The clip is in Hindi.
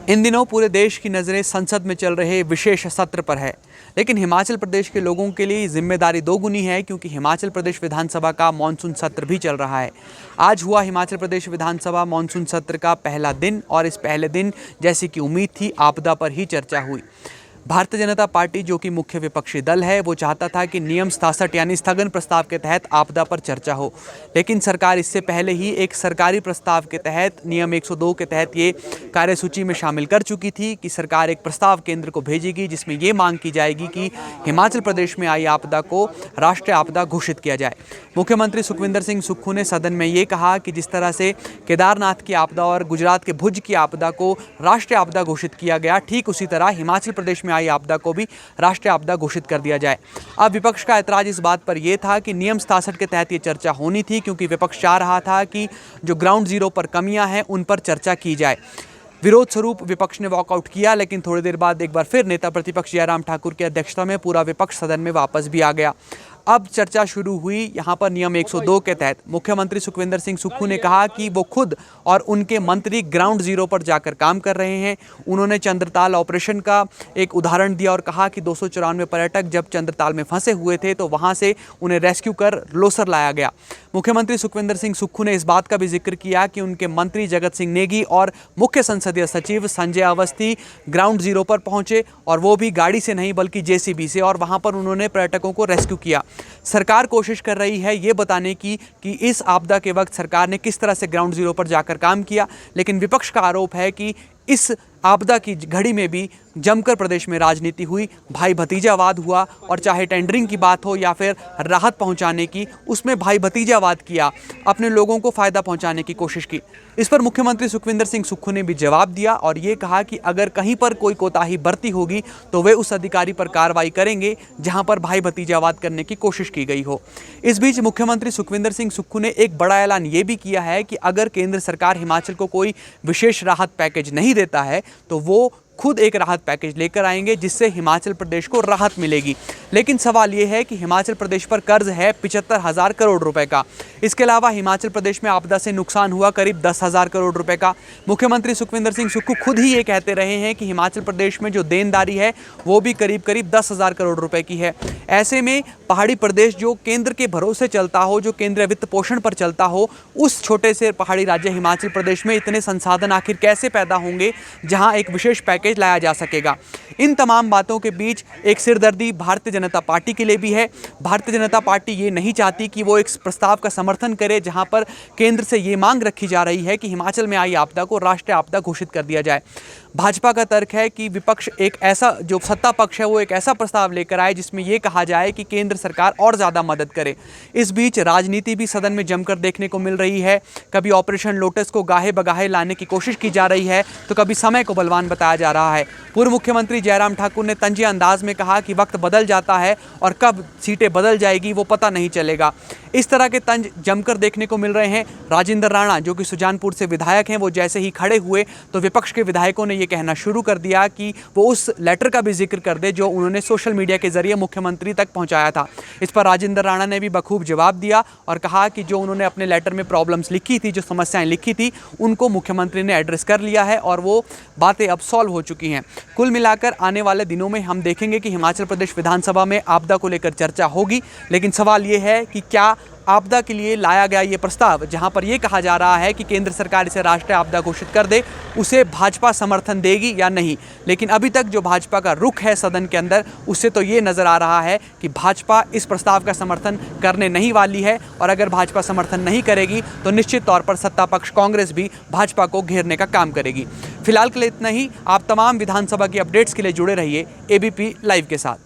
इन दिनों पूरे देश की नज़रें संसद में चल रहे विशेष सत्र पर है, लेकिन हिमाचल प्रदेश के लोगों के लिए जिम्मेदारी दोगुनी है क्योंकि हिमाचल प्रदेश विधानसभा का मॉनसून सत्र भी चल रहा है। आज हुआ हिमाचल प्रदेश विधानसभा मॉनसून सत्र का पहला दिन और इस पहले दिन जैसी कि उम्मीद थी आपदा पर ही चर्चा हुई। भारतीय जनता पार्टी जो कि मुख्य विपक्षी दल है वो चाहता था कि नियम 67 यानी स्थगन प्रस्ताव के तहत आपदा पर चर्चा हो, लेकिन सरकार इससे पहले ही एक सरकारी प्रस्ताव के तहत नियम 102 के तहत ये कार्यसूची में शामिल कर चुकी थी कि सरकार एक प्रस्ताव केंद्र को भेजेगी जिसमें ये मांग की जाएगी कि हिमाचल प्रदेश में आई आपदा को राष्ट्रीय आपदा घोषित किया जाए। मुख्यमंत्री सुखविंदर सिंह सुक्खू ने सदन में ये कहा कि जिस तरह से केदारनाथ की आपदा और गुजरात के भुज की आपदा को राष्ट्रीय आपदा घोषित किया गया, ठीक उसी तरह हिमाचल प्रदेश में आई आपदा को भी राष्ट्रीय आपदा घोषित कर दिया जाए। अब विपक्ष का ऐतराज इस बात पर यह था कि नियम 67 के तहत ये चर्चा होनी थी क्योंकि विपक्ष चाह रहा था कि जो ग्राउंड जीरो पर कमियां हैं उन पर चर्चा की जाए। विरोध स्वरूप विपक्ष ने वॉकआउट किया, लेकिन थोड़ी देर बाद एक बार फिर नेता प्रतिपक्ष जयराम ठाकुर की अध्यक्षता में पूरा विपक्ष सदन में वापस भी आ गया। अब चर्चा शुरू हुई यहाँ पर नियम 102 के तहत। मुख्यमंत्री सुखविंदर सिंह सुक्खू ने कहा कि वो खुद और उनके मंत्री ग्राउंड जीरो पर जाकर काम कर रहे हैं। उन्होंने चंद्रताल ऑपरेशन का एक उदाहरण दिया और कहा कि 294 पर्यटक जब चंद्रताल में फंसे हुए थे तो वहाँ से उन्हें रेस्क्यू कर लोसर लाया गया। मुख्यमंत्री सुखविंदर सिंह सुक्खू ने इस बात का भी जिक्र किया कि उनके मंत्री जगत सिंह नेगी और मुख्य संसदीय सचिव संजय अवस्थी ग्राउंड जीरो पर पहुंचे और वो भी गाड़ी से नहीं बल्कि जेसीबी से, और वहां पर उन्होंने पर्यटकों को रेस्क्यू किया। सरकार कोशिश कर रही है ये बताने की कि इस आपदा के वक्त सरकार ने किस तरह से ग्राउंड जीरो पर जाकर काम किया, लेकिन विपक्ष का आरोप है कि इस आपदा की घड़ी में भी जमकर प्रदेश में राजनीति हुई, भाई भतीजावाद हुआ, और चाहे टेंडरिंग की बात हो या फिर राहत पहुंचाने की, उसमें भाई भतीजावाद किया, अपने लोगों को फ़ायदा पहुंचाने की कोशिश की। इस पर मुख्यमंत्री सुखविंदर सिंह सुक्खू ने भी जवाब दिया और ये कहा कि अगर कहीं पर कोई कोताही बरती होगी तो वे उस अधिकारी पर कार्रवाई करेंगे जहां पर भाई भतीजावाद करने की कोशिश की गई हो। इस बीच मुख्यमंत्री सुखविंदर सिंह सुक्खू ने एक बड़ा ऐलान ये भी किया है कि अगर केंद्र सरकार हिमाचल को कोई विशेष राहत पैकेज नहीं देता है तो वो खुद एक राहत पैकेज लेकर आएंगे जिससे हिमाचल प्रदेश को राहत मिलेगी। लेकिन सवाल ये है कि हिमाचल प्रदेश पर कर्ज है 75,000 करोड़ रुपए का। इसके अलावा हिमाचल प्रदेश में आपदा से नुकसान हुआ करीब 10,000 करोड़ रुपए का। मुख्यमंत्री सुखविंदर सिंह सुक्खू खुद ही ये कहते रहे हैं कि हिमाचल प्रदेश में जो देनदारी है वो भी करीब 10,000 करोड़ रुपए की है। ऐसे में पहाड़ी प्रदेश जो केंद्र के भरोसे चलता हो, जो केंद्रीय वित्त पोषण पर चलता हो, उस छोटे से पहाड़ी राज्य हिमाचल प्रदेश में इतने संसाधन आखिर कैसे पैदा होंगे जहां एक विशेष पैकेज लाया जा सकेगा। इन तमाम बातों के बीच एक सिरदर्दी भारतीय जनता पार्टी के लिए भी है। भारतीय जनता पार्टी ये नहीं चाहती कि वो एक प्रस्ताव का समर्थन करे जहां पर केंद्र से ये मांग रखी जा रही है कि हिमाचल में आई आपदा को राष्ट्रीय आपदा घोषित कर दिया जाए। भाजपा का तर्क है कि विपक्ष एक ऐसा, जो सत्ता पक्ष है वो एक ऐसा प्रस्ताव लेकर आए जिसमें यह कहा जाए कि केंद्र सरकार और ज़्यादा मदद करे। इस बीच राजनीति भी सदन में जमकर देखने को मिल रही है। कभी ऑपरेशन लोटस को गाहे बगाहे लाने की कोशिश की जा रही है तो कभी समय को बलवान बताया जा रहा है। पूर्व मुख्यमंत्री जयराम ठाकुर ने तंजिया अंदाज में कहा कि वक्त बदल जाता है और कब सीटें बदल जाएगी वो पता नहीं चलेगा। इस तरह के तंज जमकर देखने को मिल रहे हैं। राजेंद्र राणा जो कि सुजानपुर से विधायक हैं, वो जैसे ही खड़े हुए तो विपक्ष के विधायकों ने ये कहना शुरू कर दिया कि वो उस लेटर का भी जिक्र कर दे जो उन्होंने सोशल मीडिया के जरिए मुख्यमंत्री तक पहुंचाया था। इस पर राजेंद्र राणा ने भी बखूब जवाब दिया और कहा कि जो उन्होंने अपने लेटर में प्रॉब्लम्स लिखी थी, जो समस्याएं लिखी थी, उनको मुख्यमंत्री ने एड्रेस कर लिया है और वो बातें अब सॉल्व हो चुकी हैं। कुल मिलाकर आने वाले दिनों में हम देखेंगे कि हिमाचल प्रदेश विधानसभा में आपदा को लेकर चर्चा होगी, लेकिन सवाल ये है कि क्या आपदा के लिए लाया गया ये प्रस्ताव, जहां पर यह कहा जा रहा है कि केंद्र सरकार इसे राष्ट्रीय आपदा घोषित कर दे, उसे भाजपा समर्थन देगी या नहीं। लेकिन अभी तक जो भाजपा का रुख है सदन के अंदर, उससे तो ये नज़र आ रहा है कि भाजपा इस प्रस्ताव का समर्थन करने नहीं वाली है, और अगर भाजपा समर्थन नहीं करेगी तो निश्चित तौर पर सत्ता पक्ष कांग्रेस भी भाजपा को घेरने का काम करेगी। फिलहाल के लिए इतना ही। आप तमाम विधानसभा की अपडेट्स के लिए जुड़े रहिए एबीपी लाइव के साथ।